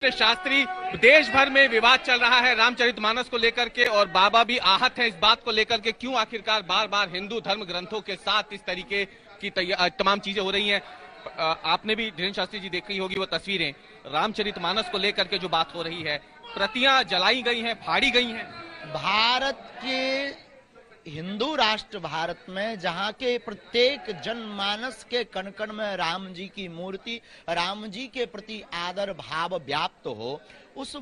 शास्त्री, देश भर में विवाद चल रहा है रामचरितमानस को लेकर के और बाबा भी आहत हैं इस बात को लेकर के क्यों आखिरकार बार बार हिंदू धर्म ग्रंथों के साथ इस तरीके की तमाम चीजें हो रही हैं। आपने भी धीरेन्द्र शास्त्री जी देखी होगी वो तस्वीरें, रामचरितमानस को लेकर के जो बात हो रही है, प्रतियां जलाई गई हैं, फाड़ी गई हैं। भारत के हिंदू राष्ट्र भारत में जहां के प्रत्येक जनमानस के कण कण में राम जी की मूर्ति, राम जी के प्रति आदर भाव व्याप्त हो, उस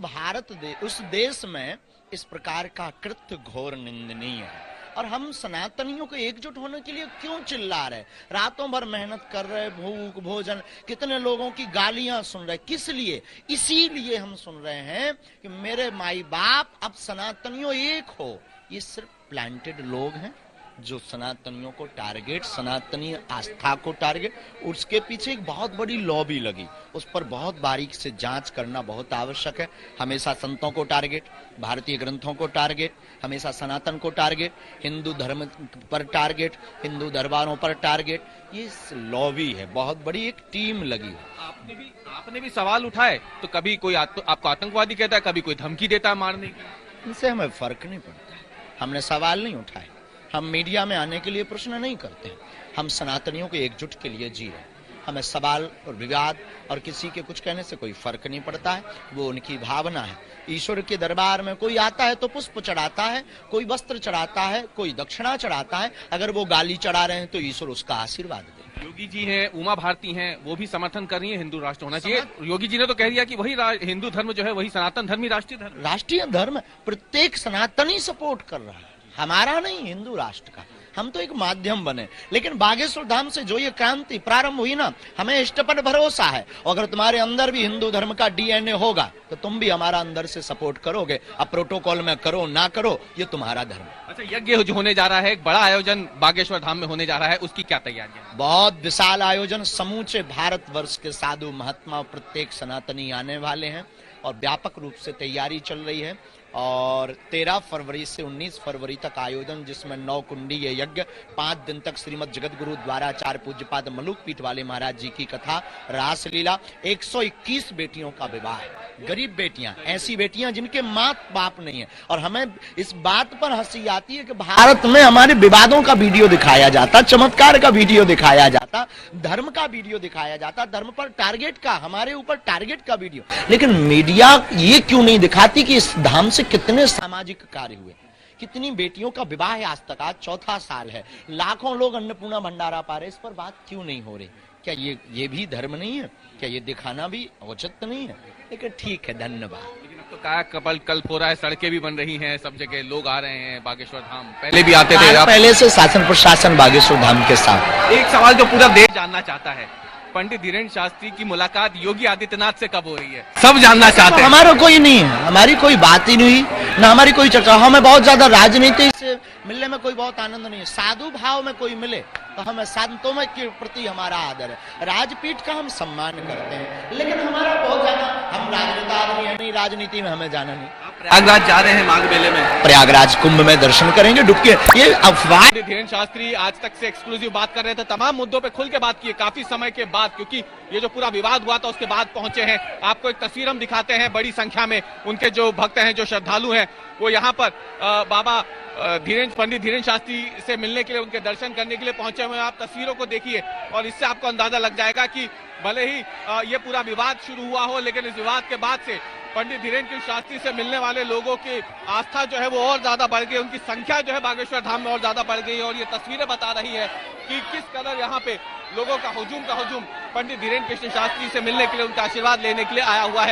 उस देश में इस प्रकार का कृत्य घोर निंदनीय है। और हम सनातनियों को एकजुट होने के लिए क्यों चिल्ला रहे, रातों भर मेहनत कर रहे, भूख भोजन, कितने लोगों की गालियां सुन रहे, किस लिए? इसीलिए हम सुन रहे हैं कि मेरे माई बाप अब सनातनियों एक हो। ये सिर्फ प्लांटेड लोग हैं जो सनातनियों को टारगेट, सनातनी आस्था को टारगेट, उसके पीछे एक बहुत बड़ी लॉबी लगी, उस पर बहुत बारीक से जांच करना बहुत आवश्यक है। हमेशा संतों को टारगेट, भारतीय ग्रंथों को टारगेट, हमेशा सनातन को टारगेट, हिंदू धर्म पर टारगेट, हिंदू दरबारों पर टारगेट। ये लॉबी है, बहुत बड़ी एक टीम लगी है। आपने भी सवाल उठाए तो कभी कोई आपको आतंकवादी कहता है, कभी कोई धमकी देता है मारने की। इनसे हमें फर्क नहीं पड़ता, हमने सवाल नहीं उठाए, हम मीडिया में आने के लिए प्रश्न नहीं करते, हम सनातनियों के एकजुट के लिए जी रहे हैं। हमें सवाल और विवाद और किसी के कुछ कहने से कोई फर्क नहीं पड़ता है, वो उनकी भावना है। ईश्वर के दरबार में कोई आता है तो पुष्प चढ़ाता है, कोई वस्त्र चढ़ाता है, कोई दक्षिणा चढ़ाता है। अगर वो गाली चढ़ा रहे हैं तो ईश्वर उसका आशीर्वाद दे। योगी जी हैं, उमा भारती हैं, वो भी समर्थन कर रही है हिंदू राष्ट्र होना चाहिए। योगी जी ने तो कह दिया कि वही हिंदू धर्म जो है वही सनातन धर्म ही राष्ट्रीय धर्म प्रत्येक सनातनी सपोर्ट कर रहा है, हमारा नहीं, हिंदू राष्ट्र का। हम तो एक माध्यम बने, लेकिन बागेश्वर धाम से जो ये क्रांति प्रारंभ हुई ना, हमें इष्ट पर भरोसा है। अगर तुम्हारे अंदर भी हिंदू धर्म का डीएनए होगा तो तुम भी हमारा अंदर से सपोर्ट करोगे। अब प्रोटोकॉल में करो ना करो, ये तुम्हारा धर्म। अच्छा, यज्ञ जो होने जा रहा है, एक बड़ा आयोजन बागेश्वर धाम में होने जा रहा है, उसकी क्या तैयारियां? बहुत विशाल आयोजन, समूचे भारतवर्ष के साधु महात्मा, प्रत्येक सनातनी आने वाले हैं और व्यापक रूप से तैयारी चल रही है। और 13 फरवरी से 19 फरवरी तक आयोजन, जिसमें 9 कुंडीय यज्ञ, 5 दिन तक श्रीमद जगत गुरु द्वाराचार्य पूज्यपाद मलुक पीठ वाले महाराज जी की कथा, रासलीला, 121 बेटियों का विवाह, गरीब बेटियां, ऐसी बेटियां जिनके माँ बाप नहीं है। और हमें इस बात पर हंसी आती है कि भारत में हमारे विवादों का वीडियो दिखाया जाता, चमत्कार का वीडियो दिखाया जाता, धर्म का वीडियो दिखाया जाता, धर्म पर टारगेट का, हमारे ऊपर टारगेट का वीडियो। लेकिन मीडिया ये क्यों नहीं दिखाती कि इस धाम से कितने सामाजिक कार्य हुए, कितनी बेटियों का विवाह है। आज तक, आज 4था साल है, लाखों लोग अन्नपूर्णा भंडारा पा रहे, इस पर बात क्यों नहीं हो रही? क्या ये भी धर्म नहीं है? क्या ये दिखाना भी उचित नहीं है? लेकिन ठीक है, धन्यवाद। लेकिन अब तो काया कल्प हो रहा है, सड़कें भी बन रही हैं, सब जगह लोग आ रहे हैं बागेश्वर धाम। पहले भी आते थे, पहले से शासन प्रशासन बागेश्वर धाम के साथ। एक सवाल जो पूरा देश जानना चाहता है, पंडित धीरेन्द्र शास्त्री की मुलाकात योगी आदित्यनाथ से कब हो रही है? सब जानना चाहते हैं। हमारा कोई नहीं है, हमारी कोई बात ही नहीं, ना हमारी कोई चर्चा। हमें बहुत ज्यादा राजनीति से मिलने में कोई बहुत आनंद नहीं है। साधु भाव में कोई मिले तो हमें संतों में के प्रति हमारा आदर है, राजपीठ का हम सम्मान करते हैं, लेकिन हमारा बहुत ज्यादा, हम राजनीति आदमी है नहीं, राजनीति में हमें जाना नहीं। प्रयागराज जा रहे हैं माघ मेले में, प्रयागराज कुंभ में दर्शन करेंगे, डुबकी। ये अफवाह। धीरेन्द्र शास्त्री आज तक से एक्सक्लूसिव बात कर रहे थे, तमाम मुद्दों पे खुल के बात की, काफी समय के बाद, क्योंकि ये जो पूरा विवाद हुआ था उसके बाद पहुंचे हैं। आपको एक तस्वीर हम दिखाते हैं, बड़ी संख्या में उनके जो भक्त हैं, जो श्रद्धालु हैं, वो यहाँ पर बाबा पंडित धीरेन्द्र शास्त्री से मिलने के लिए, उनके दर्शन करने के लिए पहुंचे हुए हैं। आप तस्वीरों को देखिए और इससे आपको अंदाजा लग जाएगा कि भले ही ये पूरा विवाद शुरू हुआ हो, लेकिन इस विवाद के बाद से पंडित धीरेन्द्र शास्त्री से मिलने वाले लोगों की आस्था जो है वो और ज्यादा बढ़ गई, उनकी संख्या जो है बागेश्वर धाम में और ज्यादा बढ़ गई है। और ये तस्वीरें बता रही है कि किस कदर यहाँ पे लोगों का हुजूम पंडित धीरेन्द्र कृष्ण शास्त्री से मिलने के लिए, उनका आशीर्वाद लेने के लिए आया हुआ है।